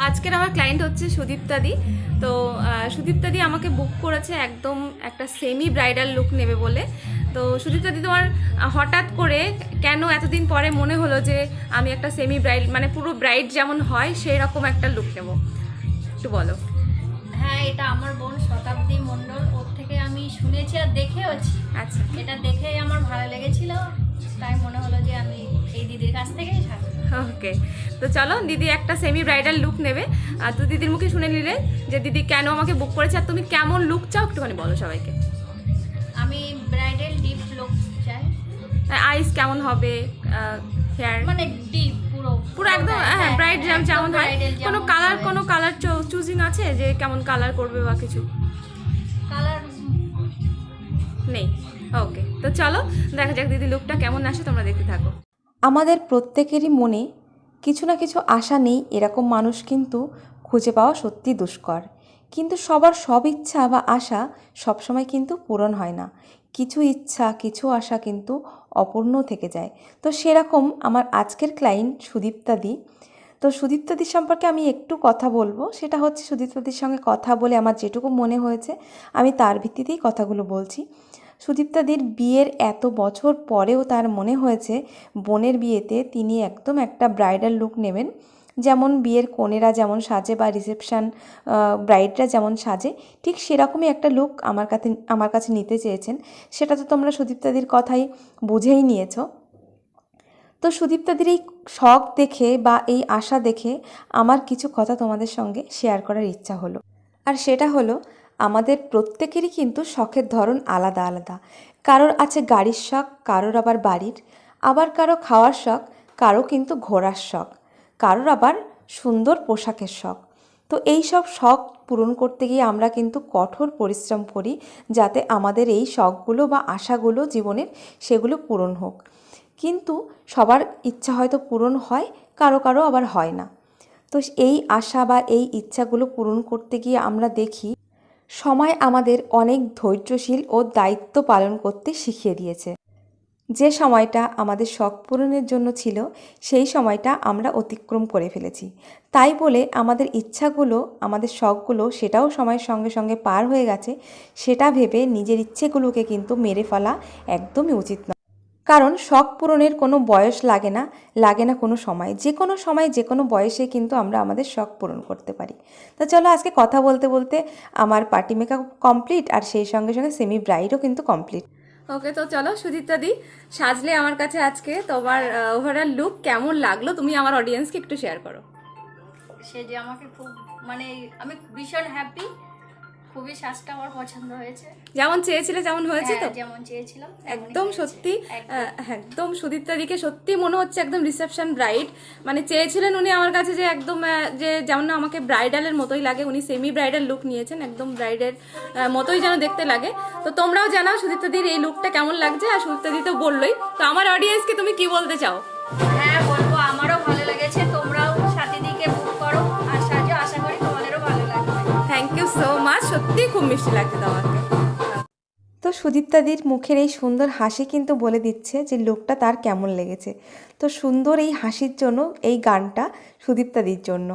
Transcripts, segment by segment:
আজকের আমার ক্লায়েন্ট হচ্ছে সুদীপ্তা দি। তো সুদীপ্তা দি আমাকে বুক করেছে একদম একটা সেমি ব্রাইডাল লুক নেবে বলে। তো সুদীপ্তা দি, তোমার হঠাৎ করে কেন এতদিন পরে মনে হলো যে আমি একটা সেমি ব্রাইড মানে পুরো ব্রাইড যেমন হয় সেই রকম একটা লুক নেব, একটু বলো। হ্যাঁ, এটা আমার বোন শতাব্দী মণ্ডল, ওর থেকে আমি শুনেছি আর দেখেওছি। আচ্ছা, এটা দেখেই আমার ভালো লেগেছিল, তাই মনে হলো যে আমি এই দিদির কাছ থেকেই সাজবো। ওকে। তো চলো, দিদি একটা সেমি ব্রাইডাল লুক নেবে। তো দিদির মুখে শুনে নিলে যে দিদি কেন আমাকে বুক করেছে আর তুমি কেমন লুক চাও একটুখানি বলো সবাইকে। আমি ব্রাইডাল ডিপ লুক চাই। আইস কেমন হবে, হেয়ার মানে ডিপ পুরো পুরো একদম ব্রাইড যেমন হয়। কোনো কালার চুজিং আছে যে কেমন কালার করবে বা কিছু কালার নেই? ওকে, তো চলো দেখা যাক দিদি লুকটা কেমন আসে, তোমরা দেখতে থাকো। আমাদের প্রত্যেকেরই মনে কিছু না কিছু আশা নেই এরকম মানুষ কিন্তু খুঁজে পাওয়া সত্যি দুষ্কর। কিন্তু সবার সব ইচ্ছা বা আশা সবসময় কিন্তু পূরণ হয় না। কিছু ইচ্ছা কিছু আশা কিন্তু অপূর্ণ থেকে যায়। তো সেরকম আমার আজকের ক্লায়েন্ট সুদীপ্তাদি। তো সুদীপ্তাদির সম্পর্কে আমি একটু কথা বলবো, সেটা হচ্ছে সুদীপ্তাদির সঙ্গে কথা বলে আমার যেটুকু মনে হয়েছে আমি তার ভিত্তিতেই কথাগুলো বলছি। সুদীপ্তাদির বিয়ের এত বছর পরেও তার মনে হয়েছে বোনের বিয়েতে তিনি একদম একটা ব্রাইডাল লুক নেবেন, যেমন বিয়ের কনেরা যেমন সাজে বা রিসেপশান ব্রাইডরা যেমন সাজে ঠিক সেরকমই একটা লুক আমার কাছে নিতে চেয়েছেন। সেটা তো তোমরা সুদীপ্তাদির কথাই বুঝেই নিয়েছো। তো সুদীপ্তাদির এই শখ দেখে বা এই আশা দেখে আমার কিছু কথা তোমাদের সঙ্গে শেয়ার করার ইচ্ছা হলো। আর সেটা হলো, আমাদের প্রত্যেকেরই কিন্তু শখের ধরন আলাদা আলাদা। কারোর আছে গাড়ির শখ, কারোর আবার বাড়ির, আবার কারো খাওয়ার শখ, কারো কিন্তু ঘোরার শখ, কারোর আবার সুন্দর পোশাকের শখ। তো এই সব শখ পূরণ করতে গিয়ে আমরা কিন্তু কঠোর পরিশ্রম করি যাতে আমাদের এই শখগুলো বা আশাগুলো জীবনের সেগুলো পূরণ হোক। কিন্তু সবার ইচ্ছা হয়তো পূরণ হয়, কারো কারো আবার হয় না। তো এই আশা বা এই ইচ্ছাগুলো পূরণ করতে গিয়ে আমরা দেখি সময় আমাদের অনেক ধৈর্যশীল ও দায়িত্ব পালন করতে শিখিয়ে দিয়েছে। যে সময়টা আমাদের শখ পূরণের জন্য ছিল সেই সময়টা আমরা অতিক্রম করে ফেলেছি। তাই বলে আমাদের ইচ্ছাগুলো আমাদের শখগুলো সেটাও সময়ের সঙ্গে সঙ্গে পার হয়ে গেছে সেটা ভেবে নিজের ইচ্ছেগুলোকে কিন্তু মেরে ফেলা একদমই উচিত নয়। কারণ শখ পূরণের কোনো বয়স লাগে না কোনো সময়, যে কোনো সময় যে কোনো বয়সে কিন্তু আমরা আমাদের শখ পূরণ করতে পারি। তো চলো, আজকে কথা বলতে বলতে আমার পার্টি মেকআপ কমপ্লিট আর সেই সঙ্গে সঙ্গে সেমি ব্রাইডও কিন্তু কমপ্লিট। ওকে, তো চলো সুদীপ্তা দি, সাজলে আমার কাছে আজকে তোমার ওভারঅল লুক কেমন লাগলো তুমি আমার অডিয়েন্সকে একটু শেয়ার করো। সে যে আমাকে খুব মানে আমি ভীষণ হ্যাপি, খুবই সাজটা আমার পছন্দ হয়েছে। যেমন চেয়েছিলে যেমন হয়েছে? তো যেমন চেয়েছিলাম একদম সত্যি, একদম সুদীপ্তা দিকে সত্যি মনে হচ্ছে একদম রিসেপশন ব্রাইড। মানে চেয়েছিলেন উনি আমার কাছে যে একদম যে যেমন আমাকে ব্রাইডালের মতোই লাগে, উনি সেমি ব্রাইডাল লুক নিয়েছেন, একদম ব্রাইডের মতোই যেন দেখতে লাগে। তো তোমরাও জানাও সুদীপ্তা দির এই লুকটা কেমন লাগছে। আর সুদীপ্তা দি তো বললোই, তো আমার অডিয়েন্সকে তুমি কি বলতে চাও? হ্যাঁ বলবো, আমারও ভালো লেগেছে, তোমরাও সাথীদিকে বুক করো আর সাজো, আশা করি তোমাদেরও ভালো লাগবে। থ্যাংক ইউ সো মাচ, সত্যি খুব মিষ্টি লাগছে তোমাকে। তো সুদীপ্তাদির মুখের এই সুন্দর হাসি কিন্তু বলে দিচ্ছে যে লোকটা তার কেমন লেগেছে। তো সুন্দর এই হাসির জন্য এই গানটা সুদীপ্তাদির জন্য।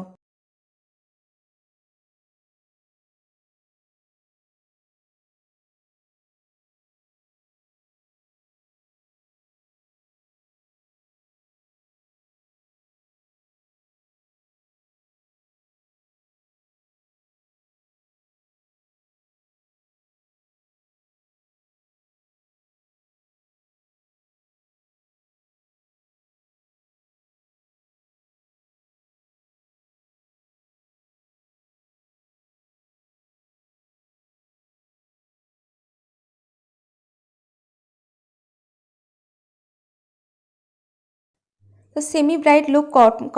তো সেমি ব্রাইড লুক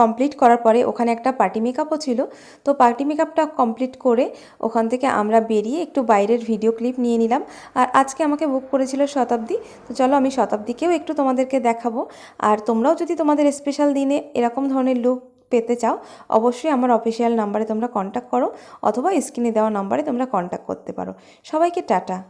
কমপ্লিট করার পরে ওখানে একটা পার্টি মেকআপও ছিল। তো পার্টি মেকআপটা কমপ্লিট করে ওখান থেকে আমরা বেরিয়ে একটু বাইরের ভিডিও ক্লিপ নিয়ে নিলাম। আর আজকে আমাকে বুক করেছিল শতাব্দী। তো চলো আমি শতাব্দীকেও একটু তোমাদেরকে দেখাবো। আর তোমরাও যদি তোমাদের স্পেশাল দিনে এরকম ধরনের লুক পেতে চাও অবশ্যই আমার অফিসিয়াল নাম্বারে তোমরা কন্ট্যাক্ট করো, অথবা স্ক্রিনে দেওয়া নাম্বারে তোমরা কন্ট্যাক্ট করতে পারো। সবাইকে টাটা।